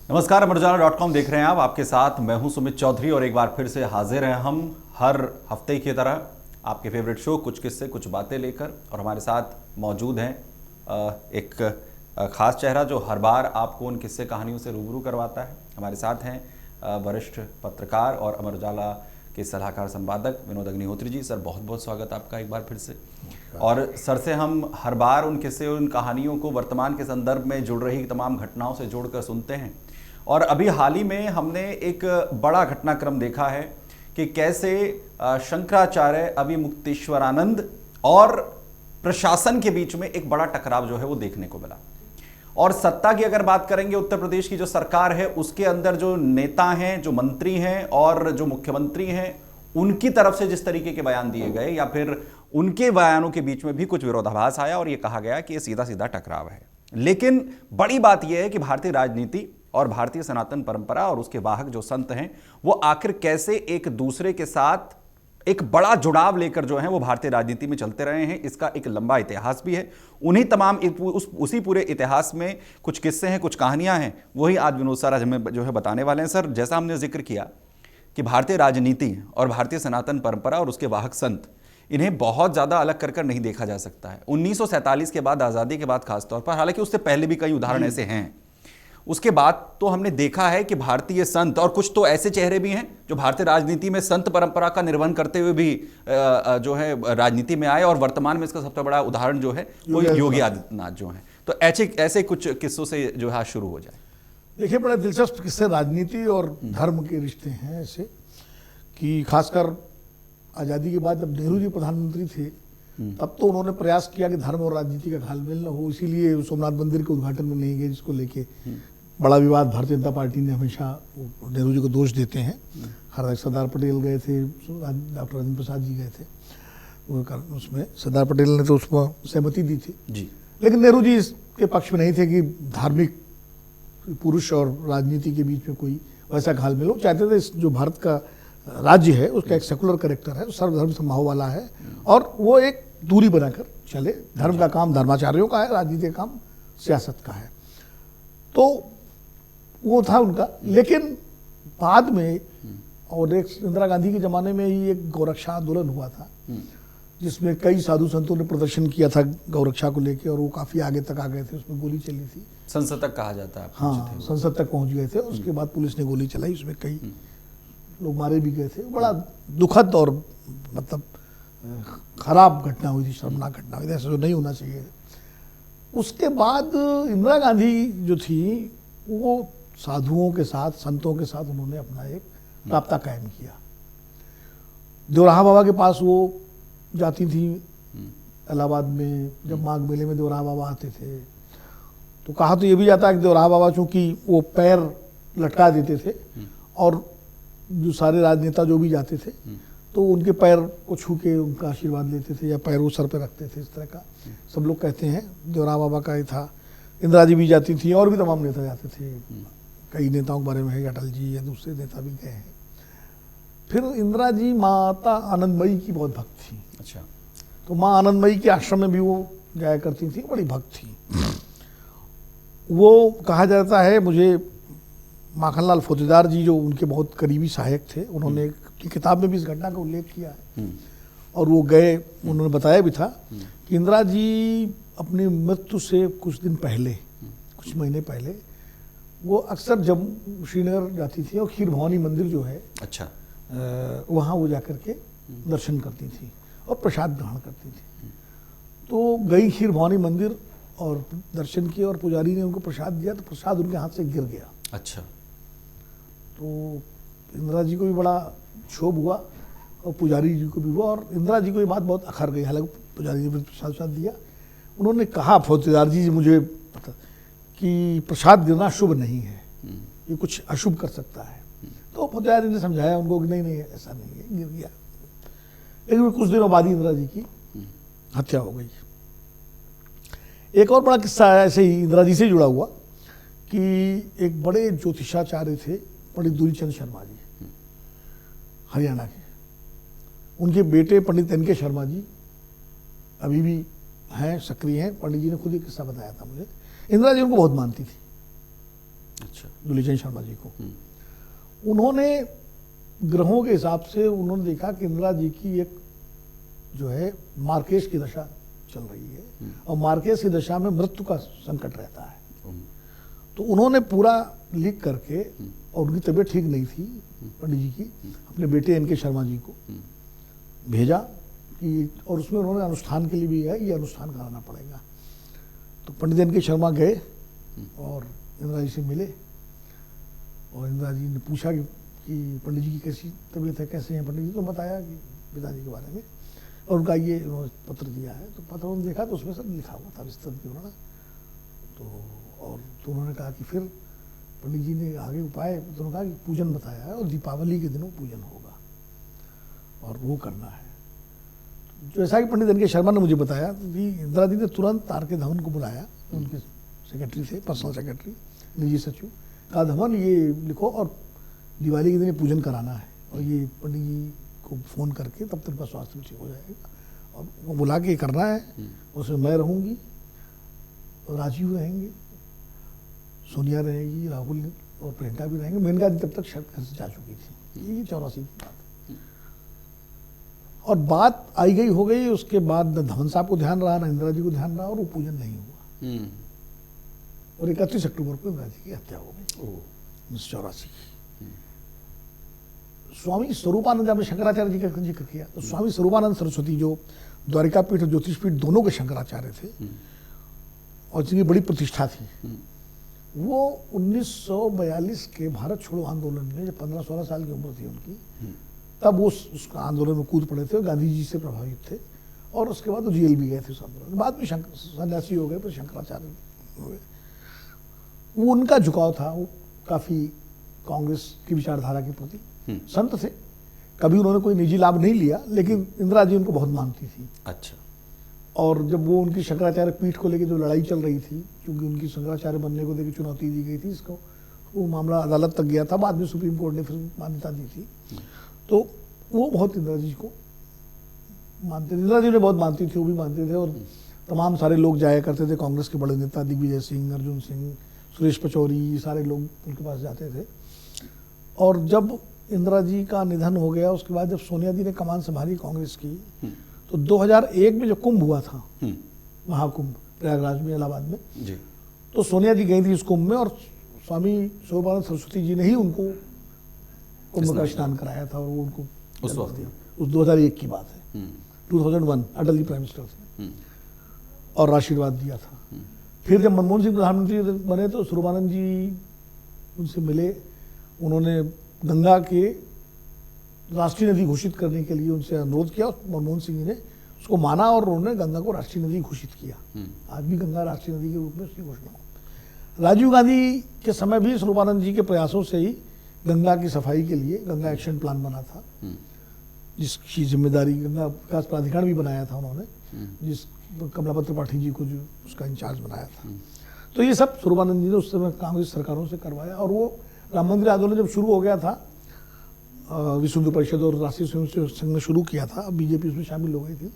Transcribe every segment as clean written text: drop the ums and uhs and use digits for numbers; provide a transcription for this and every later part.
नमस्कार, अमरउजाला.com देख रहे हैं आप। आपके साथ मैं हूं सुमित चौधरी और एक बार फिर से हाजिर हैं हम हर हफ्ते की तरह आपके फेवरेट शो कुछ किस्से कुछ बातें लेकर। और हमारे साथ मौजूद हैं एक खास चेहरा जो हर बार आपको उन किस्से कहानियों से रूबरू करवाता है। हमारे साथ हैं वरिष्ठ पत्रकार और अमर उजाला के सलाहकार संपादक विनोद अग्निहोत्री जी। सर, बहुत बहुत स्वागत आपका एक बार फिर से। और सर से हम हर बार उन किस्से उन कहानियों को वर्तमान के संदर्भ में जुड़ रही तमाम घटनाओं से जोड़कर सुनते हैं। और अभी हाल ही में हमने एक बड़ा घटनाक्रम देखा है कि कैसे शंकराचार्य अभिमुक्तेश्वरानंद और प्रशासन के बीच में एक बड़ा टकराव जो है वो देखने को मिला। और सत्ता की अगर बात करेंगे, उत्तर प्रदेश की जो सरकार है उसके अंदर जो नेता हैं, जो मंत्री हैं और जो मुख्यमंत्री हैं, उनकी तरफ से जिस तरीके के बयान दिए गए या फिर उनके बयानों के बीच में भी कुछ विरोधाभास आया और ये कहा गया कि ये सीधा सीधा टकराव है। लेकिन बड़ी बात यह है कि भारतीय राजनीति और भारतीय सनातन परंपरा और उसके वाहक जो संत हैं वो आखिर कैसे एक दूसरे के साथ एक बड़ा जुड़ाव लेकर जो है वो भारतीय राजनीति में चलते रहे हैं, इसका एक लंबा इतिहास भी है। उन्हीं तमाम उसी पूरे इतिहास में कुछ किस्से हैं, कुछ कहानियां हैं, वही आज विनोद सर आज हमें जो है बताने वाले हैं। सर, जैसा हमने जिक्र किया कि भारतीय राजनीति और भारतीय सनातन परंपरा और उसके वाहक संत, इन्हें बहुत ज़्यादा अलग कर नहीं देखा जा सकता है। 1947 के बाद, आज़ादी के बाद खासतौर पर, हालांकि उससे पहले भी कई उदाहरण ऐसे हैं, उसके बाद तो हमने देखा है कि भारतीय संत और कुछ तो ऐसे चेहरे भी हैं जो भारतीय राजनीति में संत परंपरा का निर्वहन करते हुए भी जो है राजनीति में आए। और वर्तमान में इसका सबसे बड़ा उदाहरण जो है वो योगी आदित्यनाथ जो है। तो ऐसे कुछ किस्सों से जो है शुरू हो जाए। देखिए, बड़ा दिलचस्प किस्से राजनीति और धर्म के रिश्ते हैं ऐसे कि खासकर आज़ादी के बाद जब नेहरू जी प्रधानमंत्री थे तब तो उन्होंने प्रयास किया कि धर्म और राजनीति का घालमेल न हो, इसीलिए सोमनाथ मंदिर के उद्घाटन में नहीं गए, जिसको लेके बड़ा विवाद भारतीय जनता पार्टी ने हमेशा नेहरू जी को दोष देते हैं। हर सरदार पटेल गए थे, डॉक्टर राजेंद्र प्रसाद जी गए थे, उसमें सरदार पटेल ने तो उसमें सहमति दी थी जी। लेकिन नेहरू जी इसके पक्ष में नहीं थे कि धार्मिक पुरुष और राजनीति के बीच में कोई वैसा घालमेल हो। चाहते थे जो भारत का राज्य है उसका एक सेकुलर कैरेक्टर है, सर्वधर्म समभाव वाला है और वो एक दूरी बनाकर चले। धर्म का काम धर्माचार्यों का है, राजनीति का काम सियासत का है, तो वो था उनका। लेकिन बाद में और एक इंदिरा गांधी के ज़माने में ही एक गौरक्षा आंदोलन हुआ था जिसमें कई साधु संतों ने प्रदर्शन किया था गौरक्षा को लेकर और वो काफ़ी आगे तक आ गए थे, उसमें गोली चली थी। संसद तक कहा जाता है। हाँ, संसद तक पहुंच गए थे। उसके बाद पुलिस ने गोली चलाई, उसमें कई लोग मारे भी गए थे। बड़ा दुखद और मतलब खराब घटना हुई थी, शर्मनाक घटना हुई थी, ऐसा जो नहीं होना चाहिए। उसके बाद इंदिरा गांधी जो थी वो साधुओं के साथ, संतों के साथ उन्होंने अपना एक राब्ता कायम किया। देवराहा बाबा के पास वो जाती थी इलाहाबाद में। जब माघ मेले में देवराहा बाबा आते थे तो कहा तो ये भी जाता है कि देवराहा बाबा चूँकि वो पैर लटका देते थे और जो सारे राजनेता जो भी जाते थे तो उनके पैर को छू के उनका आशीर्वाद लेते थे या पैर वो सर पे रखते थे। इस तरह का सब लोग कहते हैं देवराहा बाबा का ये था। इंदिरा जी भी जाती थी और भी तमाम नेता जाते थे। कई नेताओं के बारे में है, अटल जी या दूसरे नेता भी गए हैं। फिर इंदिरा जी माता आनंदमयी की बहुत भक्त थी। अच्छा। तो माँ आनंदमयी के आश्रम में भी वो जाया करती थी, बड़ी भक्त थी। वो कहा जाता है, मुझे माखनलाल फौजदार जी जो उनके बहुत करीबी सहायक थे, उन्होंने एक किताब में भी इस घटना का उल्लेख किया है और वो गए, उन्होंने बताया भी था कि इंदिरा जी अपनी मृत्यु से कुछ दिन पहले, कुछ महीने पहले, वो अक्सर जब श्रीनगर जाती थी और खीर भवानी मंदिर जो है, अच्छा, वहाँ वो जाकर के दर्शन करती थी और प्रसाद ग्रहण करती थी। तो गई खीर भवानी मंदिर और दर्शन किए और पुजारी ने उनको प्रसाद दिया तो प्रसाद उनके हाथ से गिर गया। अच्छा। तो इंदिरा जी को भी बड़ा क्षोभ हुआ और पुजारी जी को भी हुआ और इंदिरा जी को ये बात बहुत अखर गई। हालांकि पुजारी जी ने प्रसाद दिया, उन्होंने कहा फौजदार जी मुझे पता कि प्रसाद गिरना शुभ नहीं है, ये कुछ अशुभ कर सकता है। तो फौजदार जी ने समझाया उनको कि नहीं ऐसा नहीं है, गिर गया। लेकिन कुछ दिनों बाद ही इंदिरा जी की हत्या हो गई। एक और बड़ा किस्सा है ऐसे ही इंदिरा जी से जुड़ा हुआ कि एक बड़े ज्योतिषाचार्य थे पंडित दूरीचंद शर्मा जी, हरियाणा के। उनके बेटे पंडित एन के शर्मा जी अभी भी हैं, सक्रिय हैं। पंडित जी ने खुद एक किस्सा बताया था मुझे। इंदिरा जी उनको बहुत मानती थी। अच्छा। दुलीचंद शर्मा जी को। उन्होंने ग्रहों के हिसाब से उन्होंने देखा कि इंदिरा जी की एक जो है मार्केश की दशा चल रही है और मार्केश की दशा में मृत्यु का संकट रहता है। तो उन्होंने पूरा लिख करके, और उनकी तबीयत ठीक नहीं थी पंडित जी की, अपने बेटे इनके शर्मा जी को भेजा कि, और उसमें उन्होंने अनुष्ठान के लिए भी है, ये अनुष्ठान कराना पड़ेगा। तो पंडित इनके शर्मा गए और इंदिरा जी से मिले, और इंदिरा जी ने पूछा कि पंडित जी की कैसी तबीयत है, कैसे हैं पंडित जी। तो बताया कि पिताजी के बारे में, और उनका ये उन्होंने पत्र दिया है। तो पत्र उन्होंने देखा तो उसमें सब लिखा हुआ था विस्तृत विवरण। तो उन्होंने कहा कि फिर पंडित जी ने आगे उपाय, तो उन्होंने कहा कि पूजन बताया है और दीपावली के दिनों पूजन होगा और वो करना है। जैसा कि पंडित इनके शर्मा ने मुझे बताया, तो इंदिरा जी ने तुरंत तार के धवन को बुलाया, उनके सेक्रेटरी थे, पर्सनल सेक्रेटरी, निजी सचिव, कहा धवन ये लिखो और दिवाली के दिन पूजन कराना है, और ये पंडित जी को फ़ोन करके तब तक उनका स्वास्थ्य ठीक हो जाएगा, और वो बुला के करना है। उसमें मैं रहूँगी, राजीव रहेंगे, सोनिया रहेगी, राहुल और प्रियंका भी रहेंगे। मेनका जी तब तक शायद घर से जा चुकी थी। ये 84 की बात है। और बात आई गई हो गई। उसके बाद न धवन साहब को ध्यान रहा, न इंदिरा जी को ध्यान रहा, और वो पूजन नहीं हुआ। और 31 अक्टूबर को इंदिरा जी की हत्या हो गई 1984 की। स्वामी स्वरूपानंद, आपने शंकराचार्य जी का जिक्र किया, तो स्वामी स्वरूपानंद सरस्वती जो द्वारिका पीठ और ज्योतिष पीठ दोनों के शंकराचार्य थे और जिनकी बड़ी प्रतिष्ठा थी, वो 1942 के भारत छोड़ो आंदोलन में, जब 15-16 साल की उम्र थी उनकी, तब वो उस आंदोलन में कूद पड़े थे, गांधी जी से प्रभावित थे, और उसके बाद वो जेल भी गए थे उस आंदोलन। बाद में सन्यासी हो गए, फिर शंकराचार्य हो गए। वो उनका झुकाव था, वो काफ़ी कांग्रेस की विचारधारा के प्रति संत थे। कभी उन्होंने कोई निजी लाभ नहीं लिया, लेकिन इंदिरा जी उनको बहुत मानती थी। अच्छा। और जब वो उनकी शंकराचार्य पीठ को लेकर जो लड़ाई चल रही थी, क्योंकि उनकी शंकराचार्य बनने को लेकर चुनौती दी गई थी, इसको वो मामला अदालत तक गया था, बाद में सुप्रीम कोर्ट ने फिर मान्यता दी थी। तो वो बहुत इंदिरा जी को मानते थे, इंदिरा जी ने बहुत मानती थी, वो भी मानते थे। और तमाम सारे लोग जाया करते थे, कांग्रेस के बड़े नेता दिग्विजय सिंह, अर्जुन सिंह, सुरेश पचौरी, सारे लोग उनके पास जाते थे। और जब इंदिरा जी का निधन हो गया, उसके बाद जब सोनिया जी ने कमान संभाली कांग्रेस की, तो 2001 में जो कुंभ हुआ था, महाकुंभ प्रयागराज में, इलाहाबाद में जी, तो सोनिया जी गई थी इस कुंभ में, और स्वामी स्वरूपानंद सरस्वती जी ने ही उनको कुंभ का स्नान कराया था, और वो उनको उस वक्त, उस 2001 की बात है, 2001 अटल जी प्राइम मिनिस्टर थे, और आशीर्वाद दिया था। फिर जब मनमोहन सिंह प्रधानमंत्री बने तो स्वरूपानंद जी उनसे मिले, उन्होंने गंगा के राष्ट्रीय नदी घोषित करने के लिए उनसे अनुरोध किया। मनमोहन सिंह ने उसको माना और उन्होंने गंगा को राष्ट्रीय नदी घोषित किया। आज भी गंगा राष्ट्रीय नदी के रूप में उसकी घोषणा हो। राजीव गांधी के समय भी स्वरूपानंद जी के प्रयासों से ही गंगा की सफाई के लिए गंगा एक्शन प्लान बना था, जिसकी जिम्मेदारी गंगा विकास प्राधिकरण भी बनाया था उन्होंने, जिस कमलापत त्रिपाठी जी को जो उसका इंचार्ज बनाया था। तो ये सब स्वरूपानंद जी ने उस समय कांग्रेस सरकारों से करवाया। और वो राम मंदिर आंदोलन जब शुरू हो गया था, विश्व हिंदू परिषद और राष्ट्रीय स्वयंसेवक संघ ने शुरू किया था, बीजेपी उसमें शामिल हो गई थी,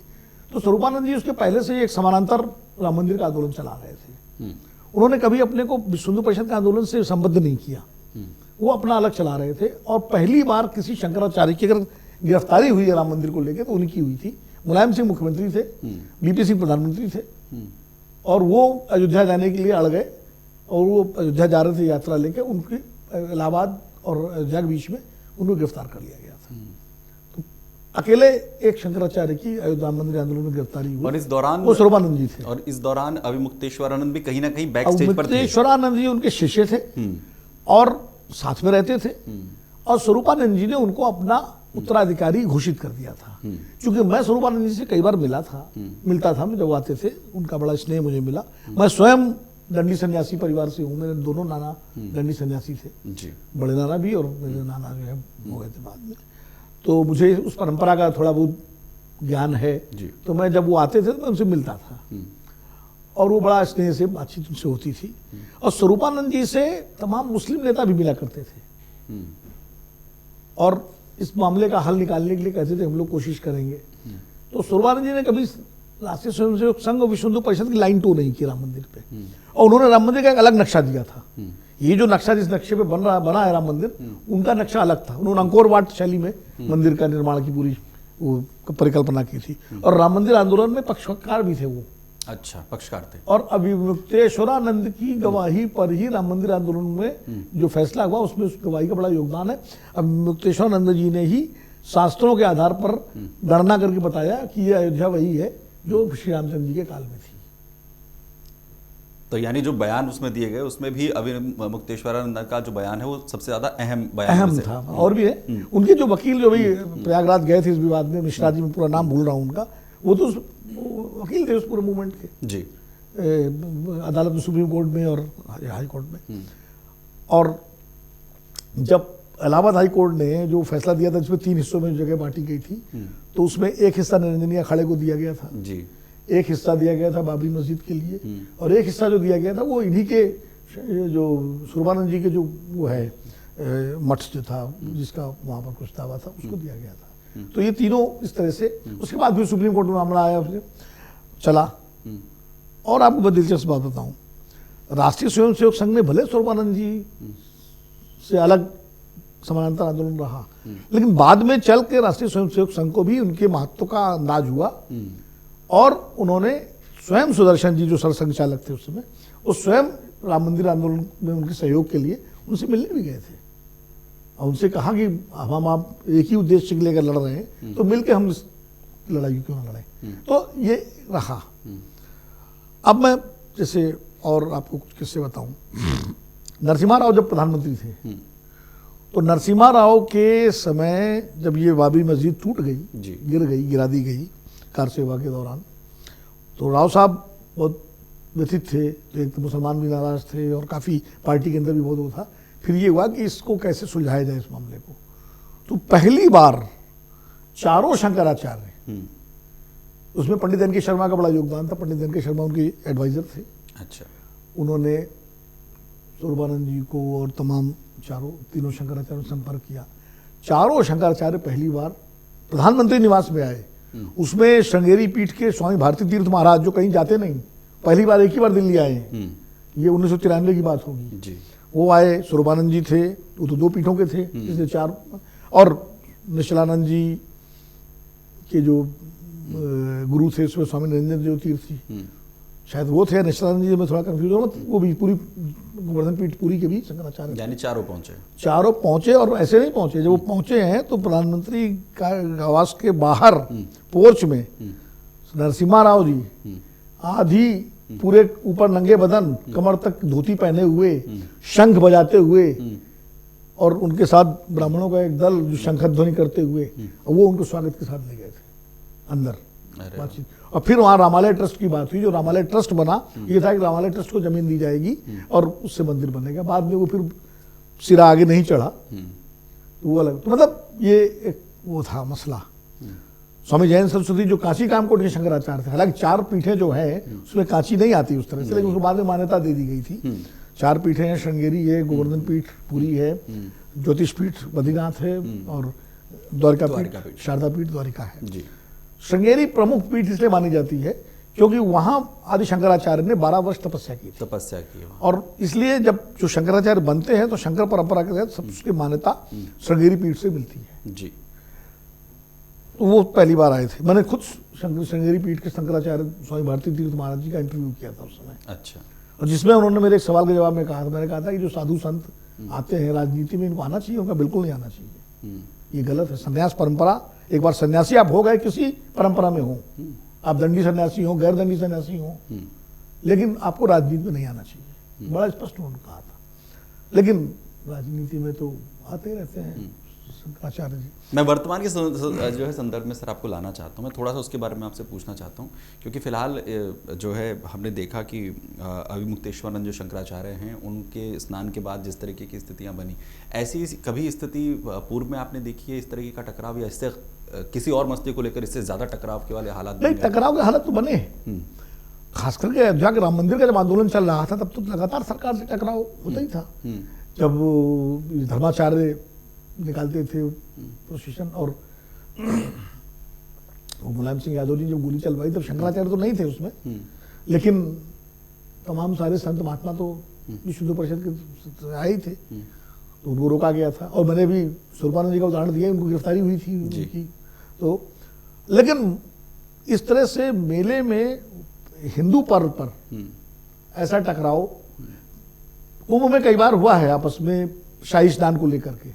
तो स्वरूपानंद जी उसके पहले से एक समानांतर राम मंदिर का आंदोलन चला रहे थे। उन्होंने कभी अपने को विश्व हिंदू परिषद के आंदोलन से संबद्ध नहीं किया, वो अपना अलग चला रहे थे। और पहली बार किसी शंकराचार्य की अगर गिरफ्तारी हुई है राम मंदिर को लेकर, तो उनकी हुई थी। मुलायम सिंह मुख्यमंत्री थे, बीपी सिंह प्रधानमंत्री थे, और वो अयोध्या जाने के लिए अड़ गए, और वो अयोध्या जा रहे थे यात्रा लेकर, उनकी इलाहाबाद और अयोध्या के बीच में उनको गिरफ्तार कर लिया गया था। तो अकेले एक शंकराचार्य की अयोध्या मंदिर आंदोलन में गिरफ्तारी हुई, और इस दौरान वो स्वरूपानंद जी थे। और इस दौरान अभिमुक्तेश्वरानंद भी कहीं ना कहीं बैक स्टेज पर थे। अभिमुक्तेश्वरानंद जी उनके शिष्य थे और साथ में रहते थे, और स्वरूपानंद जी ने उनको अपना उत्तराधिकारी घोषित कर दिया था। क्योंकि मैं स्वरूपानंद जी से कई बार मिलता था, जब आते थे, उनका बड़ा स्नेह मुझे मिला। मैं स्वयं दंडी सन्यासी परिवार से हूँ, मेरे दोनों नाना दंडी सन्यासी थे जी, बड़े नाना भी और मेरे नाना जो है हो गए थे बाद में। तो मुझे उस परंपरा का थोड़ा बहुत ज्ञान है जी। तो मैं जब वो आते थे तो मैं उनसे मिलता था, और वो बड़ा स्नेह से बातचीत उनसे होती थी। और स्वरूपानंद जी से तमाम मुस्लिम नेता भी मिला करते थे, और इस मामले का हल निकालने के लिए कहते थे हम लोग कोशिश करेंगे। तो स्वरूपानंद जी ने कभी राष्ट्रीय स्वयंसेवक संघ और विश्व हिंदू परिषद की लाइन टो नहीं की राम मंदिर पे, और उन्होंने राम मंदिर का एक अलग नक्शा दिया था ये जो नक्शा जिस नक्शे पे बना है राम मंदिर, उनका नक्शा अलग था। उन्होंने अंकोरवाट शैली में मंदिर का निर्माण की पूरी वो परिकल्पना की थी। और राम मंदिर आंदोलन में पक्षकार भी थे वो। अच्छा, पक्षकार थे। और अभिमुक्तेश्वरानंद की गवाही पर ही राम मंदिर आंदोलन में जो फैसला हुआ उसमें उस गवाही का बड़ा योगदान है। अभिमुक्तेश्वरानंद जी ने ही शास्त्रों के आधार पर गणना करके बताया कि यह अयोध्या वही है जो श्री रामचंद्र जी के काल में थी। तो यानी जो बयान उसमें दिए गए उसमें भी अभिमुक्तेश्वरानंद का जो बयान है वो सबसे ज्यादा अहम बयान था। और भी है उनके जो वकील जो भी प्रयागराज गए थे इस विवाद में, मिश्रा जी, मैं पूरा नाम भूल रहा हूँ उनका, वो तो वकील थे उस पूरे मूवमेंट के जी, अदालत में, सुप्रीम कोर्ट में और हाई कोर्ट में। और जब इलाहाबाद हाई कोर्ट ने जो फैसला दिया था जिसमें 3 हिस्सों में जगह बांटी गई थी, तो उसमें एक हिस्सा निरंजनी अखाड़े को दिया गया था जी, एक हिस्सा दिया गया था बाबरी मस्जिद के लिए, और एक हिस्सा जो दिया गया था वो इन्हीं के जो सुरबानंद जी के जो वो है मठ जो था जिसका वहाँ पर कुछ दावा था उसको दिया गया था। तो ये तीनों इस तरह से, उसके बाद फिर सुप्रीम कोर्ट में मामला आया, उसने चला। और आपको मैं दिलचस्प बात बताऊं, राष्ट्रीय स्वयंसेवक संघ ने भले सुरबानंद जी से अलग समानांतर आंदोलन रहा, लेकिन बाद में चल के राष्ट्रीय स्वयंसेवक संघ को भी उनके महत्व का अंदाज हुआ और उन्होंने स्वयं सुदर्शन जी जो सरसंघ चालक थे उस समय, वो स्वयं राम मंदिर आंदोलन में उनके सहयोग के लिए उनसे मिलने भी गए थे और उनसे कहा कि हम आप एक ही उद्देश्य के लेकर लड़ रहे हैं तो मिलकर हम इस लड़ाई क्यों ना लड़ें। तो ये रहा। अब मैं जैसे और आपको कुछ किस्से बताऊं, नरसिम्हा राव जब प्रधानमंत्री थे तो नरसिम्हा राव के समय जब ये बाबरी मस्जिद टूट गई, गिरा दी गई कार सेवा के दौरान, तो राव साहब बहुत व्यथित थे। तो एक तो मुसलमान भी नाराज थे और काफ़ी पार्टी के अंदर भी बहुत वो था। फिर ये हुआ कि इसको कैसे सुलझाया जाए इस मामले को। तो पहली बार चारों शंकराचार्य, उसमें पंडित एन के शर्मा का बड़ा योगदान था। पंडित एन के शर्मा उनके एडवाइजर थे। अच्छा, उन्होंने सुरबानंद जी को और तमाम तीनों शंकराचार्यों से संपर्क किया। चारों शंकराचार्य पहली बार प्रधानमंत्री निवास में आए। उसमें श्रृंगेरी पीठ के स्वामी भारती तीर्थ महाराज जो कहीं जाते नहीं, पहली बार एक ही बार दिल्ली आए। ये 1993 की बात होगी जी। वो आए, सुरबानंद जी थे, वो तो 2 पीठों के थे, इसलिए 4, और निश्चलानंद जी के जो गुरु थे उसमें स्वामी नरेंद्र जो तीर्थ थी, शायद वो थे। निश्चलानंद जी में थोड़ा कंफ्यूज हो, वो भी पूरी गोवर्धन पीठ पूरी के भी शंकराचार्य, यानी चारों पहुंचे। और ऐसे नहीं पहुंचे, जब वो पहुंचे हैं तो प्रधानमंत्री का आवास के बाहर पोर्च में नरसिम्हा राव जी आधी पूरे ऊपर नंगे बदन, कमर तक धोती पहने हुए, शंख बजाते हुए, और उनके साथ ब्राह्मणों का एक दल जो शंखध्वनि करते हुए, वो उनको स्वागत के साथ ले गए थे अंदर बातचीत। और फिर वहाँ रामालय ट्रस्ट की बात हुई। जो रामालय ट्रस्ट बना, ये था कि रामालय ट्रस्ट को जमीन दी जाएगी और उससे मंदिर बनेगा। बाद में वो फिर सिरा आगे नहीं चढ़ा, तो वो अलग। तो मतलब ये एक वो था मसला। स्वामी जयंत सरस्वती जो काशी कामकोट के शंकराचार्य थे, हालांकि 4 पीठें जो है उसमें काशी नहीं आती उस तरह से, लेकिन उसको बाद में मान्यता दे दी गई थी। 4 पीठें हैं, श्रृंगेरी है, गोवर्धन पीठ पुरी है, ज्योतिष पीठ बद्रीनाथ है, और द्वारिका पीठ, शारदा पीठ द्वारिका है। श्रृंगेरी प्रमुख पीठ इसलिए मानी जाती है क्योंकि वहां आदि शंकराचार्य ने 12 वर्ष तपस्या की। और इसलिए जब जो शंकराचार्य बनते हैं तो शंकर परंपरा के तहत सबकी मान्यता श्रृंगेरी पीठ से मिलती है जी। तो वो पहली बार आए थे। मैंने खुद श्रृंगेरी पीठ के शंकराचार्य स्वामी भारती तीर्थ महाराज जी का इंटरव्यू किया था उस समय। अच्छा। और जिसमें उन्होंने मेरे एक सवाल के जवाब में कहा था, मैंने कहा था कि जो साधु संत आते हैं राजनीति में, इनको आना चाहिए? उनका बिल्कुल नहीं आना चाहिए, ये गलत है। संन्यास परंपरा, एक बार सन्यासी आप हो गए, किसी परंपरा में हो, आप दंडी सन्यासी हो, गैर दंडी सन्यासी हो, लेकिन आपको राजनीति में नहीं आना चाहिए। बड़ा स्पष्ट उन्होंने कहा था। लेकिन राजनीति में तो आते रहते हैं शंकराचार्य जी। मैं वर्तमान के जो है संदर्भ में सर आपको लाना चाहता हूँ। मैं थोड़ा सा उसके बारे में आपसे पूछना चाहता हूँ, क्योंकि फिलहाल जो है हमने देखा कि अभिमुक्तेश्वरानंद जो शंकराचार्य हैं उनके स्नान के बाद जिस तरीके की स्थितियाँ बनी, ऐसी कभी स्थिति पूर्व में आपने देखी है इस तरीके का टकराव, या इससे किसी और मसले को लेकर इससे ज़्यादा टकराव के वाले हालात? नहीं, टकराव के हालात तो बने, खास करके अयोध्या के राम मंदिर का जब आंदोलन चल रहा था तब तो लगातार सरकार से टकराव होता ही था। जब धर्माचार्य निकालते थे प्रोसेशन, और वो मुलायम सिंह यादव जी जब गोली चलवाई तब शंकराचार्य तो नहीं थे उसमें, लेकिन तमाम सारे संत महात्मा तो विश्व हिंदू परिषद के आए थे, तो उनको रोका गया था। और मैंने भी स्वरूपानंद जी का उदाहरण दिया, उनको गिरफ्तारी हुई थी उनकी। तो लेकिन इस तरह से मेले में हिंदू पर्व पर ऐसा टकराव कुंभ में कई बार हुआ है आपस में, शाही स्नान को लेकर के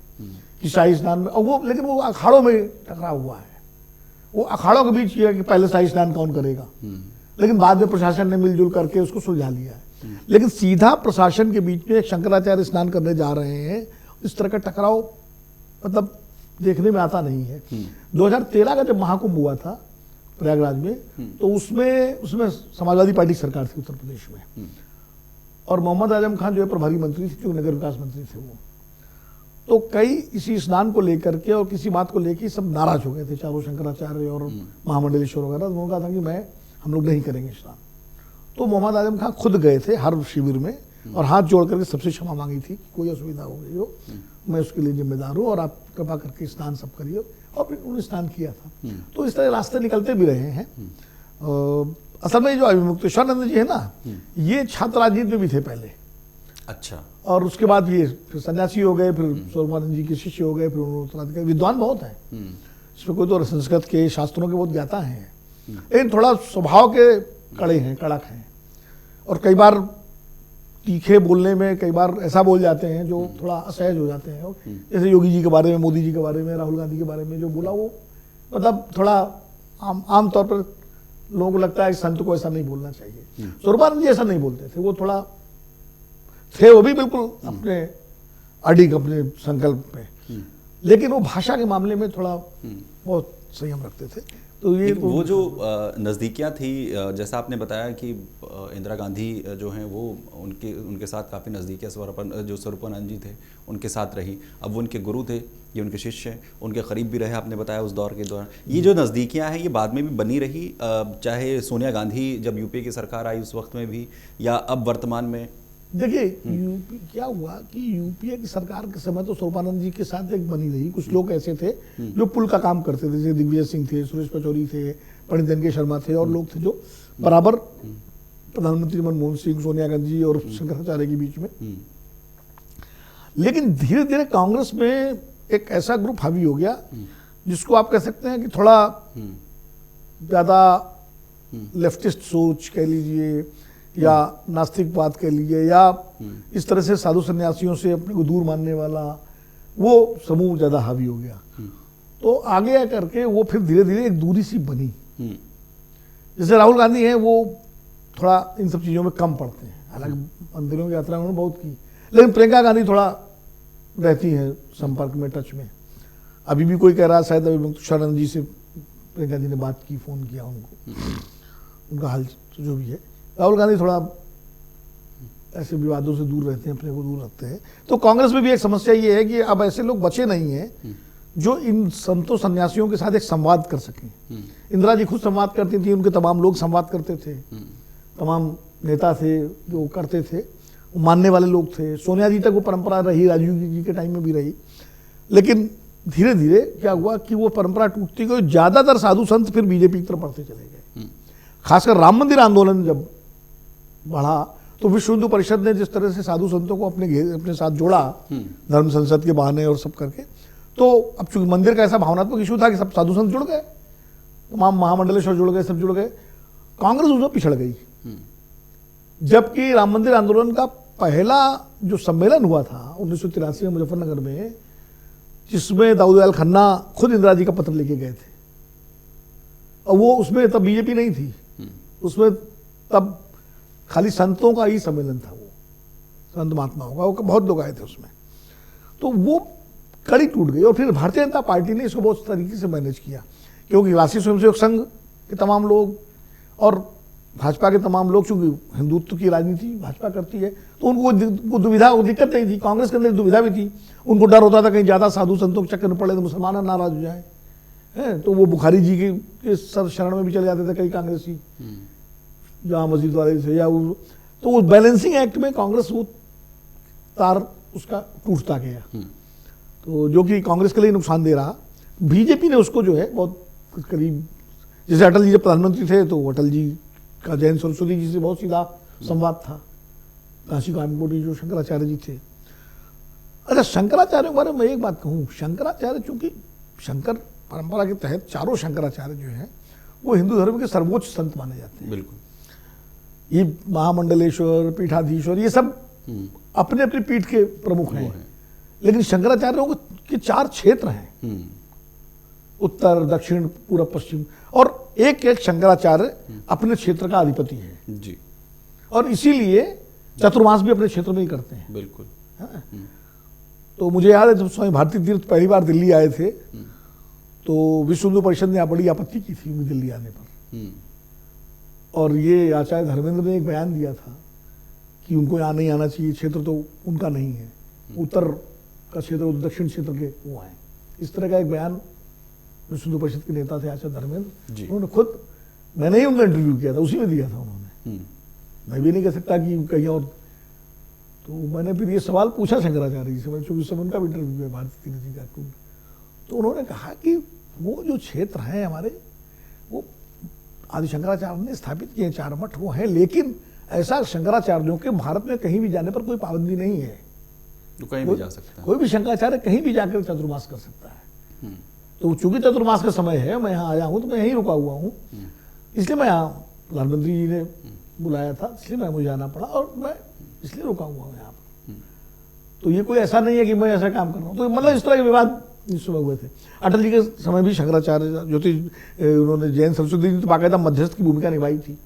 कि शाही स्नान में, और वो लेकिन वो अखाड़ों में टकराव हुआ है। वो अखाड़ों के बीच ये है कि पहले शाही स्नान कौन करेगा, लेकिन बाद में प्रशासन ने मिलजुल करके उसको सुलझा लिया है। लेकिन सीधा प्रशासन के बीच में एक शंकराचार्य स्नान करने जा रहे हैं, इस तरह का टकराव मतलब देखने में आता नहीं है। 2013 का जब महाकुंभ हुआ था प्रयागराज में, तो उसमें समाजवादी पार्टी की सरकार थी उत्तर प्रदेश में, और मोहम्मद आजम खान जो है प्रभारी मंत्री थे, जो नगर विकास मंत्री थे वो। तो कई इसी स्नान को लेकर के और किसी बात को लेकर सब नाराज हो गए थे, चारों शंकराचार्य और महामंडलेश्वर वगैरह। उन्होंने कहा था कि हम लोग नहीं करेंगे स्नान। तो मोहम्मद आजम खान खुद गए थे हर शिविर में और हाथ जोड़ करके सबसे क्षमा मांगी थी, कोई असुविधा हो गई हो मैं उसके लिए जिम्मेदार हूँ और आप कृपा करके स्नान सब करिए, और फिर उन्होंने स्नान किया था। तो इस तरह रास्ते निकलते भी रहे हैं। असल में जो अभिमुक्तेश्वरानंद जी है ना, ये छात्र राजनीति में भी थे पहले। अच्छा। और उसके बाद ये फिर सन्यासी हो गए, फिर स्वरूपानंद जी के शिष्य हो गए, फिर उन्होंने विद्वान बहुत हैं इसमें, कोई तो संस्कृत के शास्त्रों के बहुत ज्ञाता हैं, लेकिन थोड़ा स्वभाव के कड़े हैं, कड़क हैं, और कई बार तीखे बोलने में कई बार ऐसा बोल जाते हैं जो थोड़ा असहज हो जाते हैं। जैसे योगी जी के बारे में, मोदी जी के बारे में, राहुल गांधी के बारे में जो बोला, वो मतलब थोड़ा आम तौर पर लोगों को लगता है कि संत को ऐसा नहीं बोलना चाहिए। स्वरूपानंद जी ऐसा नहीं बोलते थे, वो थोड़ा थे, वो भी बिल्कुल अपने अडिग अपने संकल्प में, लेकिन वो भाषा के मामले में थोड़ा बहुत संयम रखते थे। तो ये वो जो नज़दीकियाँ थी, जैसा आपने बताया कि इंदिरा गांधी जो हैं वो उनके साथ काफ़ी नज़दीकियाँ जो स्वरूपानंद जी थे उनके साथ रही। अब वो उनके गुरु थे, ये उनके शिष्य हैं, उनके करीब भी रहे आपने बताया उस दौर के दौरान। ये जो नज़दीकियाँ हैं ये बाद में भी बनी रही, चाहे सोनिया गांधी जब यूपी की सरकार आई उस वक्त में भी, या अब वर्तमान में? देखिए यूपी क्या हुआ कि यूपीए की सरकार के समय तो स्वरूपानंद जी के साथ एक बनी रही। कुछ लोग ऐसे थे जो पुल का काम करते थे, जैसे दिग्विजय सिंह थे, सुरेश पचौरी थे, पंडित एन के शर्मा थे, और लोग थे जो बराबर प्रधानमंत्री मनमोहन सिंह, सोनिया गांधी और शंकराचार्य के बीच में। लेकिन धीरे धीरे कांग्रेस में एक ऐसा ग्रुप हावी हो गया जिसको आप कह सकते हैं कि थोड़ा ज्यादा लेफ्टिस्ट सोच कह लीजिए या नास्तिकवाद कह लीजिए, या इस तरह से साधु सन्यासियों से अपने को दूर मानने वाला वो समूह ज्यादा हावी हो गया। तो आगे करके वो फिर धीरे धीरे एक दूरी सी बनी। जैसे राहुल गांधी हैं, वो थोड़ा इन सब चीजों में कम पड़ते हैं, हालांकि मंदिरों की यात्रा उन्होंने बहुत की, लेकिन प्रियंका गांधी थोड़ा रहती है संपर्क में, टच में। अभी भी कोई कह रहा है शायद अभिमुक्तेश्वरानंद जी से प्रियंका जी ने बात की, फोन किया उनको, उनका हाल जो भी है। राहुल गांधी थोड़ा ऐसे विवादों से दूर रहते हैं, अपने को दूर रखते हैं। तो कांग्रेस में भी एक समस्या ये है कि अब ऐसे लोग बचे नहीं हैं जो इन संतों सन्यासियों के साथ एक संवाद कर सकें। इंदिरा जी खुद संवाद करती थी, उनके तमाम लोग संवाद करते थे, तमाम नेता थे जो करते थे, मानने वाले लोग थे। सोनिया जी तक वो परंपरा रही, राजीव जी के टाइम में भी रही, लेकिन धीरे धीरे क्या हुआ कि वो परंपरा टूटती गई। ज्यादातर साधु संत फिर बीजेपी की तरफ बढ़ते चले गए। खासकर राम मंदिर आंदोलन जब बढ़ा तो विश्व हिंदू परिषद ने जिस तरह से साधु संतों को अपने साथ जोड़ा, धर्म संसद के बहाने और सब करके, तो अब चूंकि मंदिर का ऐसा भावनात्मक इशू था कि सब साधु संत जुड़ गए, तमाम महामंडलेश्वर जुड़ गए, सब जुड़ गए, कांग्रेस उसमें पिछड़ गई। जबकि राम मंदिर आंदोलन का पहला जो सम्मेलन हुआ था 1983 में मुजफ्फरनगर में, जिसमें दाऊदयाल खन्ना खुद इंदिरा जी का पत्र लेके गए थे, और वो उसमें तब बीजेपी नहीं थी, उसमें तब खाली संतों का ही सम्मेलन था, वो संत महात्माओं का, वो बहुत लोग आए थे उसमें। तो वो कड़ी टूट गई, और फिर भारतीय जनता पार्टी ने इसको बहुत तरीके से मैनेज किया, क्योंकि राष्ट्रीय स्वयंसेवक संघ के तमाम लोग और भाजपा के तमाम लोग, चूंकि हिंदुत्व की राजनीति भाजपा करती है, तो उनको दुविधा, दिक्कत नहीं थी। कांग्रेस के अंदर दुविधा भी थी, उनको डर होता था कहीं ज्यादा साधु संतों के चक्कर में पड़े तो मुसलमान नाराज हो जाए, है, तो वो बुखारी जी के शरण में भी चले जाते थे कई कांग्रेसी, जहाँ मस्जिद वाले थे, या वो, तो वो बैलेंसिंग एक्ट में कांग्रेस वो तार उसका टूटता गया, तो जो कि कांग्रेस के लिए नुकसान दे रहा। बीजेपी ने उसको जो है बहुत करीब, जैसे अटल जी जब प्रधानमंत्री थे तो अटल जी का जयंत सरस्वती जी से बहुत सीधा संवाद था, काशी कामकोटी जो शंकराचार्य जी थे। अच्छा, शंकराचार्य के बारे में एक बात कहूँ, शंकराचार्य चूंकि शंकर परंपरा के तहत चारों शंकराचार्य जो हैं वो हिंदू धर्म के सर्वोच्च संत माने जाते हैं। बिल्कुल। ये महामंडलेश्वर, पीठाधीश्वर, ये सब अपने अपनी पीठ के प्रमुख हैं। लेकिन शंकराचार्यों के 4 क्षेत्र हैं, उत्तर, दक्षिण, पूर्व, पश्चिम, और एक एक शंकराचार्य अपने क्षेत्र का अधिपति है जी। और इसीलिए चतुर्मास भी अपने क्षेत्र में ही करते हैं। बिल्कुल। हाँ। तो मुझे याद है जब स्वामी भारती तीर्थ पहली बार दिल्ली आए थे तो विश्व हिंदू परिषद ने बड़ी आपत्ति की थी उन्हें दिल्ली आने पर, और ये आचार्य धर्मेंद्र ने एक बयान दिया था कि उनको यहाँ नहीं आना चाहिए, क्षेत्र तो उनका नहीं है, उत्तर का क्षेत्र, दक्षिण क्षेत्र के वो हैं। इस तरह का एक बयान विश्व हिंदू परिषद के नेता थे आचार्य धर्मेंद्र, उन्होंने खुद, मैंने ही उनका इंटरव्यू किया था, उसी में दिया था उन्होंने। मैं भी नहीं कह सकता कि कहीं और। तो मैंने फिर ये सवाल पूछा शंकराचार्य जी से, मैं चूंकि सब उनका भी इंटरव्यू है भारती तीर्थ जी का, तो उन्होंने कहा कि वो जो क्षेत्र हैं हमारे, वो आदि शंकराचार्य ने स्थापित किए 4 मठ वो हैं, लेकिन ऐसा शंकराचार्यों के भारत में कहीं भी जाने पर कोई पाबंदी नहीं है, तो कहीं भी जा सकता है, कोई भी शंकराचार्य कहीं भी जाकर चतुर्मास कर सकता है। तो चूंकि चतुर्मास का समय है, मैं यहाँ आया हूँ, तो मैं यहीं रुका हुआ हूँ, इसलिए मैं यहाँ, प्रधानमंत्री जी ने बुलाया था इसलिए मैं मुझे आना पड़ा और मैं इसलिए रुका हुआ हूँ यहाँ पर। तो ये कोई ऐसा नहीं है कि मैं ऐसा काम कर रहा हूँ। तो मतलब इस तरह के विवाद इस समय हुए थे। अटल जी के समय भी शंकराचार्य ज्योति, उन्होंने जैन सरस्वती जी तो बाकायदा मध्यस्थ की भूमिका निभाई थी,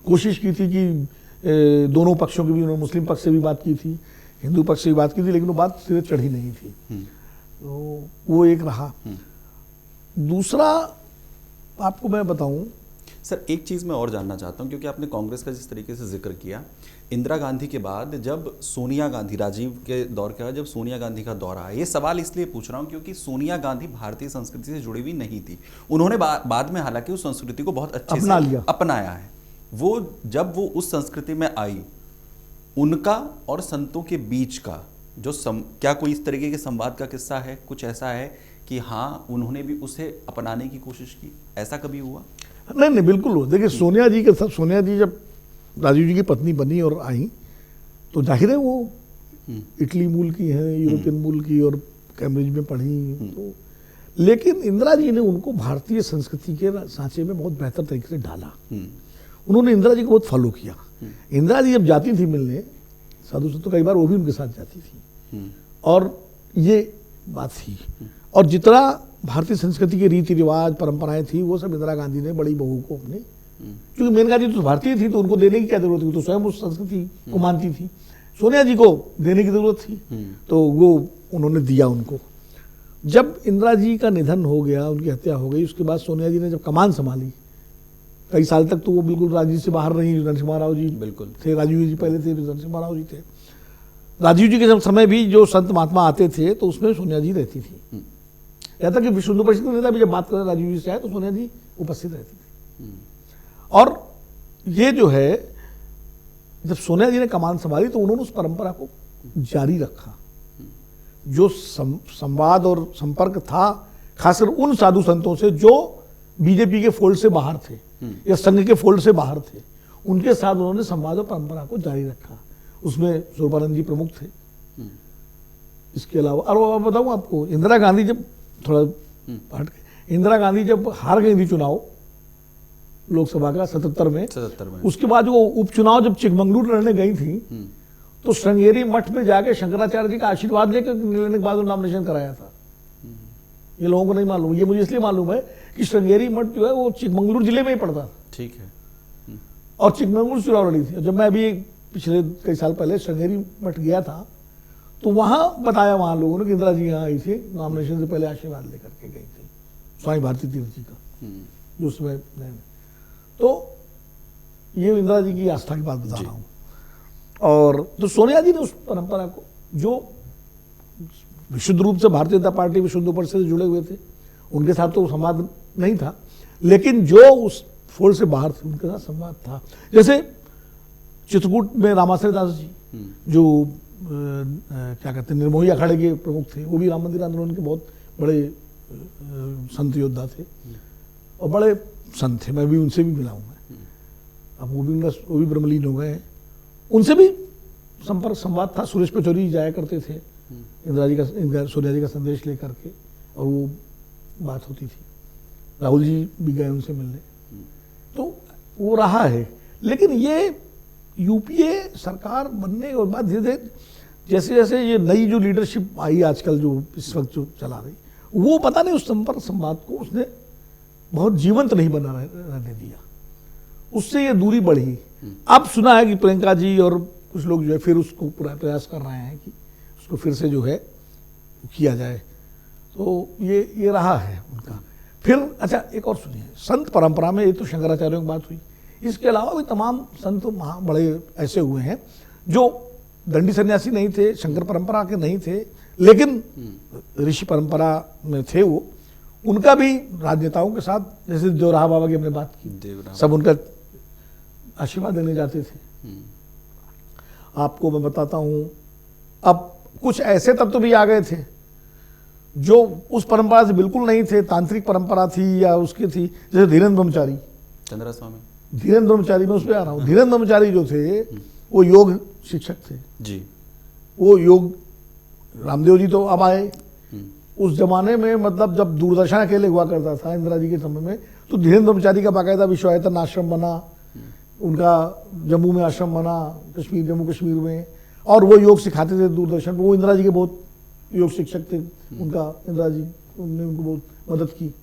कोशिश की थी कि दोनों पक्षों की भी, उन्होंने मुस्लिम पक्ष से भी बात की थी, हिंदू पक्ष से भी बात की थी, लेकिन वो बात सिरे चढ़ी नहीं थी। तो वो एक रहा। दूसरा आपको मैं बताऊं सर, एक चीज़ मैं और जानना चाहता हूं, क्योंकि आपने कांग्रेस का जिस तरीके से जिक्र किया, इंदिरा गांधी के बाद जब सोनिया गांधी, राजीव के दौर के बाद जब सोनिया गांधी का दौर आया, ये सवाल इसलिए पूछ रहा हूं क्योंकि सोनिया गांधी भारतीय संस्कृति से जुड़ी हुई नहीं थी। उन्होंने बाद में हालांकि उस संस्कृति को बहुत अच्छे से अपनाया है। वो जब वो उस संस्कृति में आई, उनका और संतों के बीच का जो क्या कोई इस तरीके के संवाद का किस्सा है, कुछ ऐसा है कि हाँ उन्होंने भी उसे अपनाने की कोशिश की, ऐसा कभी हुआ? नहीं, बिल्कुल हो। देखिए, सोनिया जी के साथ, सोनिया जी जब राजीव जी की पत्नी बनी और आई तो जाहिर है वो इटली मूल की हैं, यूरोपियन मूल की, और कैम्ब्रिज में पढ़ी। तो लेकिन इंदिरा जी ने उनको भारतीय संस्कृति के सांचे में बहुत बेहतर तरीके से डाला। उन्होंने इंदिरा जी को बहुत फॉलो किया। इंदिरा जी जब जाती थी मिलने साधु संतों, कई बार वो भी उनके साथ जाती थी, और ये बात थी। और जितना भारतीय संस्कृति के रीति रिवाज, परंपराएं थी, वो सब इंदिरा गांधी ने बड़ी बहू को अपने, क्योंकि मेनका जी तो भारतीय थी तो उनको देने की क्या जरूरत थी, तो स्वयं उस संस्कृति को मानती थी। सोनिया जी को देने की जरूरत थी, तो वो उन्होंने दिया उनको। जब इंदिरा जी का निधन हो गया, उनकी हत्या हो गई, उसके बाद सोनिया जी ने जब कमान संभाली, कई साल तक तो वो बिल्कुल राजीव से बाहर रही। नरसिम्हा राव जी बिल्कुल थे, राजीव जी पहले थे, नरसिम्हा राव जी थे। राजीव जी के समय भी जो संत महात्मा आते थे तो उसमें सोनिया जी रहती थी। कहता कि विश्व हिंदू परिषद के नेता भी जब बात करें राजीव जी से आए तो सोनिया जी उपस्थित रहती थी। और ये जो है, जब सोनिया जी ने कमान संभाली तो उन्होंने उस परंपरा को जारी रखा। जो संवाद और संपर्क था, खासकर उन साधु संतों से जो बीजेपी के फोल्ड से बाहर थे या संघ के फोल्ड से बाहर थे, उनके साथ उन्होंने संवाद और परंपरा को जारी रखा। उसमें स्वरूपानंद जी प्रमुख थे। इसके अलावा और बताऊं आपको, इंदिरा गांधी जब थोड़ा हट गए, इंदिरा गांधी जब हार गई थी चुनाव लोकसभा का 77 में, उसके बाद वो उपचुनाव जब चिकमंगलुरु लड़ने गई थी तो श्रृंगेरी मठ में जाके शंकराचार्य जी का आशीर्वाद लेकर लेने के बाद नॉमिनेशन कराया था। ये लोगों को नहीं मालूम, ये मुझे इसलिए मालूम है कि श्रृंगेरी मठ जो है वो चिकमंगलुरु जिले में ही पड़ता था। ठीक है। और चिकमंगलुरु चुनाव लड़ी थी। जब मैं अभी पिछले कई साल पहले श्रृंगेरी मठ गया था तो वहां बताया वहां लोगों ने कि इंदिरा जी यहाँ आई थी, नॉमिनेशन से पहले आशीर्वाद लेकर के गई थी स्वामी भारती तीर्थ जी का, जो उसमें। तो ये इंदिरा जी की आस्था की बात बता रहा हूँ। और तो सोनिया जी ने उस परंपरा को, जो विशुद्ध रूप से भारतीय जनता पार्टी, विश्व हिंदू परिषद से जुड़े हुए थे, उनके साथ तो संवाद नहीं था, लेकिन जो उस फोल्ड से बाहर थे उनके साथ संवाद था। जैसे चित्रकूट में रामाश्रय दास जी, जो क्या कहते हैं, निर्मोही अखाड़े के प्रमुख थे, वो भी राम मंदिर आंदोलन के बहुत बड़े संत योद्धा थे और बड़े संत थे। मैं भी उनसे भी मिला हूँ। मैं अब वो भी ब्रह्मलीन हो गए हैं। उनसे भी संपर्क संवाद था। सुरेश पचौरी जाया करते थे सोनिया जी का संदेश लेकर के, और वो बात होती थी। राहुल जी भी गए उनसे मिलने, तो वो रहा है। लेकिन ये यूपीए सरकार बनने के बाद धीरे धीरे जैसे जैसे ये नई जो लीडरशिप आई आजकल, जो इस वक्त जो चला रही, वो पता नहीं उस संपर्क संवाद को उसने बहुत जीवंत नहीं बना रहने दिया, उससे ये दूरी बढ़ी। अब सुना है कि प्रियंका जी और कुछ लोग जो है फिर उसको पूरा प्रयास कर रहे हैं कि उसको फिर से जो है किया जाए, तो ये रहा है उनका। फिर अच्छा एक और सुनिए, संत परंपरा में ये तो शंकराचार्यों की बात हुई, इसके अलावा भी तमाम संत बड़े ऐसे हुए हैं जो दंडी सन्यासी नहीं थे, शंकर परंपरा के नहीं थे, लेकिन ऋषि परंपरा में थे वो। उनका भी राजनेताओं के साथ, जैसे देवराहा बाबा की हमने बात की, सब उनका आशीर्वाद देने जाते थे। आपको मैं बताता हूँ, अब कुछ ऐसे तत्व भी आ गए थे जो उस परंपरा से बिल्कुल नहीं थे, तांत्रिक परंपरा थी या उसकी थी, जैसे धीरेन्द्र ब्रह्मचारी, चंद्र स्वामी, धीरेन्द्र ब्रह्मचारी, मैं उस पर आ रहा हूँ। धीरेन्द्र ब्रह्मचारी जो थे वो योग शिक्षक थे जी। वो योग, रामदेव जी तो अब आए, उस जमाने में मतलब जब दूरदर्शन अकेले हुआ करता था इंदिरा जी के समय में, तो धीरेन्द्र ब्रह्मचारी का बाकायदा विश्वायतन आश्रम बना, उनका जम्मू में आश्रम बना, कश्मीर, जम्मू कश्मीर में, और वो योग सिखाते थे दूरदर्शन पर। वो इंदिरा जी के बहुत योग शिक्षक थे, उनका इंदिरा जी उन्होंने उनको बहुत मदद की।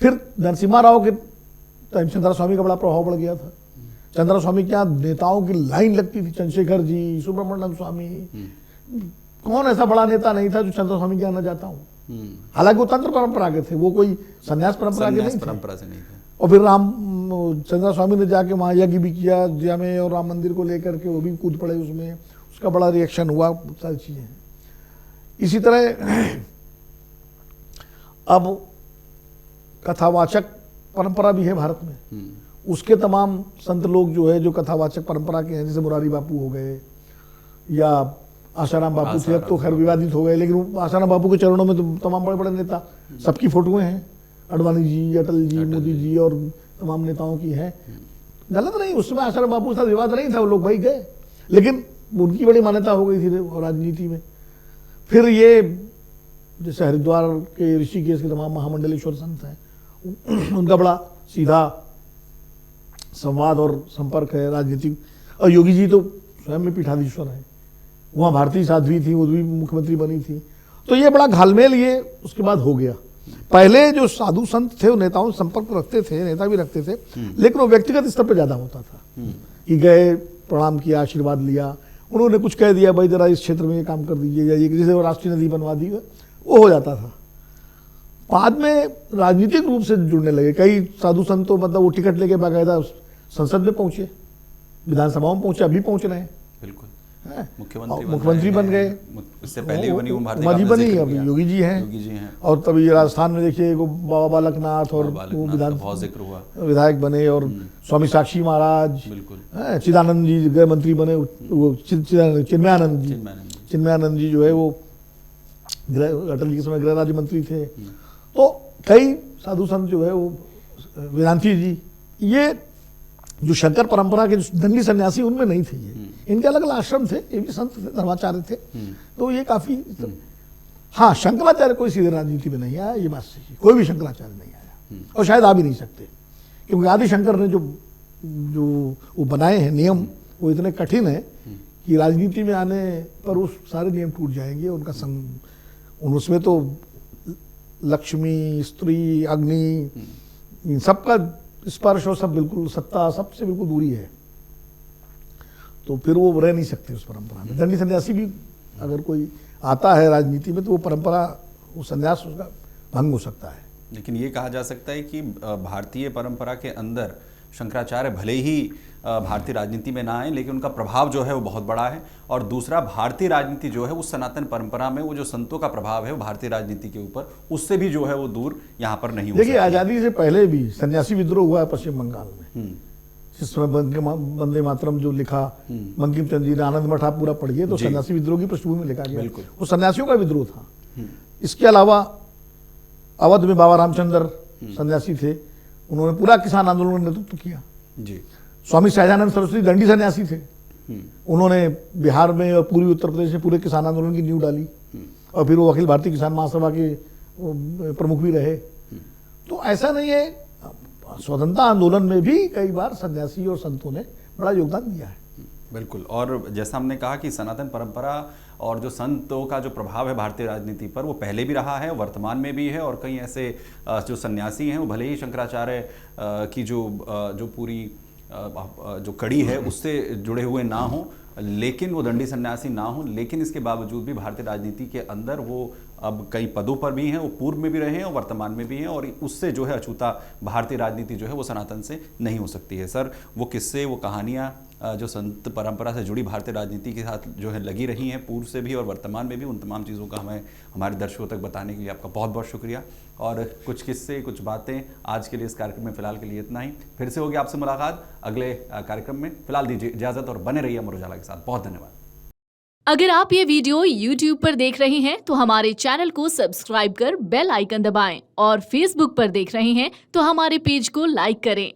फिर नरसिम्हा राव के टाइम चंद्रा स्वामी का बड़ा प्रभाव पड़ गया था। चंद्रा स्वामी के यहाँ नेताओं की लाइन लगती थी, चंद्रशेखर जी, सुब्रमण्यम स्वामी, कौन ऐसा बड़ा नेता नहीं था जो चंद्र स्वामी के यहाँ न जाता हूँ। हालांकि वो तंत्र परंपरा के थे, वो कोई संन्यास परंपरा के नहीं थे। और फिर चंद्रा स्वामी ने जाके वहाँ यज्ञ भी किया अयोध्या में, और राम मंदिर को लेकर के वो भी कूद पड़े उसमें, उसका बड़ा रिएक्शन हुआ, सारी चीजें। इसी तरह अब कथावाचक परंपरा भी है भारत में, उसके तमाम संत लोग जो है जो कथावाचक परंपरा के हैं, जैसे मुरारी बापू हो गए या आशाराम बापू थे, अब तो खैर विवादित हो गए, लेकिन आशाराम बापू के चरणों में तो तमाम बड़े बड़े नेता, सबकी फोटोएं हैं, अडवाणी जी, अटल जी, मोदी जी और तमाम नेताओं की हैं। गलत नहीं, उस समय आशाराम बापू के साथ विवाद नहीं था, वो लोग भाई गए, लेकिन उनकी बड़ी मान्यता हो गई थी राजनीति में। फिर ये जैसे हरिद्वार के ऋषिकेश के तमाम महामंडलेश्वर संत हैं, उनका बड़ा सीधा संवाद और संपर्क है राजनीतिक। और योगी जी तो स्वयं में पीठाधीश्वर है, वहाँ भारतीय साध्वी थी, वो भी मुख्यमंत्री बनी थी, तो ये बड़ा घालमेल ये उसके बाद हो गया। पहले जो साधु संत थे वो नेताओं से संपर्क रखते थे, नेता भी रखते थे, लेकिन वो व्यक्तिगत स्तर पर ज्यादा होता था कि गए, प्रणाम किया, आशीर्वाद लिया, उन्होंने कुछ कह दिया, भाई जरा इस क्षेत्र में ये काम कर दीजिए, या ये जैसे वो राष्ट्रीय नदी बनवा दी, वो हो जाता था। बाद में राजनीतिक रूप से जुड़ने लगे कई साधु संत, तो मतलब वो टिकट लेके बाकायदा संसद में पहुंचे, विधानसभाओं में पहुंचे, अभी पहुंच रहे हैं, बिल्कुल मुख्यमंत्री बन गए। इससे पहले बनी उमा जी बनी, अभी योगी जी हैं, और तभी राजस्थान में देखिए बाबा बालकनाथ और वो विधायक बने, और स्वामी साक्षी महाराज, चिदानंद जी गृह मंत्री बने, वो चिन्मयानंद जी जो है वो अटल जी के समय गृह राज्य मंत्री थे। तो कई साधु संत जो है वो, वेदांती जी, ये जो शंकर परंपरा के दंडी सन्यासी उनमें नहीं थे, ये इनके अलग अलग आश्रम थे, ये भी संत थे, धर्माचार्य थे, तो ये काफी हाँ, शंकराचार्य कोई सीधे राजनीति में नहीं आया, ये बात सही है, कोई भी शंकराचार्य नहीं आया, और शायद आ भी नहीं सकते, क्योंकि आदि शंकर ने जो वो बनाए हैं नियम, वो इतने कठिन है कि राजनीति में आने पर उस सारे नियम टूट जाएंगे। उनका उसमें तो लक्ष्मी, स्त्री, अग्नि, इन सबका स्पर्श और सब बिल्कुल, सत्ता सबसे बिल्कुल दूरी है, तो फिर वो रह नहीं सकते उस परंपरा में। दंडी सन्यासी भी अगर कोई आता है राजनीति में, तो वो परंपरा, वो सन्यास उसका भंग हो सकता है। लेकिन ये कहा जा सकता है कि भारतीय परंपरा के अंदर शंकराचार्य भले ही भारतीय राजनीति में ना आए, लेकिन उनका प्रभाव जो है वो बहुत बड़ा है। और दूसरा, भारतीय राजनीति जो है उस सनातन परंपरा में वो जो संतों का प्रभाव है वो भारतीय राजनीति के ऊपर, उससे भी जो है वो दूर यहाँ पर नहीं हो सकती। देखिए, आजादी से पहले भी सन्यासी विद्रोह हुआ है पश्चिम बंगाल में, जिसमें वंदे मातरम जो लिखा बंकिम चंद्र जी ने, आनंद मठ आप पूरा पढ़िए तो सन्यासी विद्रोह की पृष्ठभूमि में लिखा गया, वो सन्यासियों का विद्रोह था। इसके अलावा अवध में बाबा रामचंद्र सन्यासी थे, उन्होंने पूरा किसान आंदोलन का नेतृत्व किया जी। स्वामी सहजानंद सरस्वती दंडी सन्यासी थे, उन्होंने बिहार में और पूर्वी उत्तर प्रदेश में पूरे किसान आंदोलन की नींव डाली, और फिर वो अखिल भारतीय किसान महासभा के प्रमुख भी रहे। तो ऐसा नहीं है, स्वतंत्रता आंदोलन में भी कई बार सन्यासी और संतों ने बड़ा योगदान दिया है। बिल्कुल, और जैसा हमने कहा कि सनातन परंपरा और जो संतों का जो प्रभाव है भारतीय राजनीति पर, वो पहले भी रहा है, वर्तमान में भी है, और कई ऐसे जो सन्यासी हैं वो भले ही शंकराचार्य की जो पूरी जो कड़ी है उससे जुड़े हुए ना हो, लेकिन वो दंडी सन्यासी ना हो, लेकिन इसके बावजूद भी भारतीय राजनीति के अंदर वो अब कई पदों पर भी हैं, वो पूर्व में भी रहे हैं और वर्तमान में भी हैं, और उससे जो है अछूता भारतीय राजनीति जो है वो सनातन से नहीं हो सकती है। सर, वो किस्से, वो कहानियाँ जो संत परंपरा से जुड़ी भारतीय राजनीति के साथ जो है लगी रही हैं पूर्व से भी और वर्तमान में भी, उन तमाम चीज़ों का हमें हमारे दर्शकों तक बताने के लिए आपका बहुत बहुत शुक्रिया। और कुछ किस्से, कुछ बातें आज के लिए इस कार्यक्रम में फिलहाल के लिए इतना ही। फिर से होगी आपसे मुलाकात अगले कार्यक्रम में। फिलहाल दीजिए इजाज़त और बने रहिए अमर उजाला के साथ। बहुत धन्यवाद। अगर आप ये वीडियो YouTube पर देख रहे हैं तो हमारे चैनल को सब्सक्राइब कर बेल आइकन दबाएं, और Facebook पर देख रहे हैं तो हमारे पेज को लाइक करें।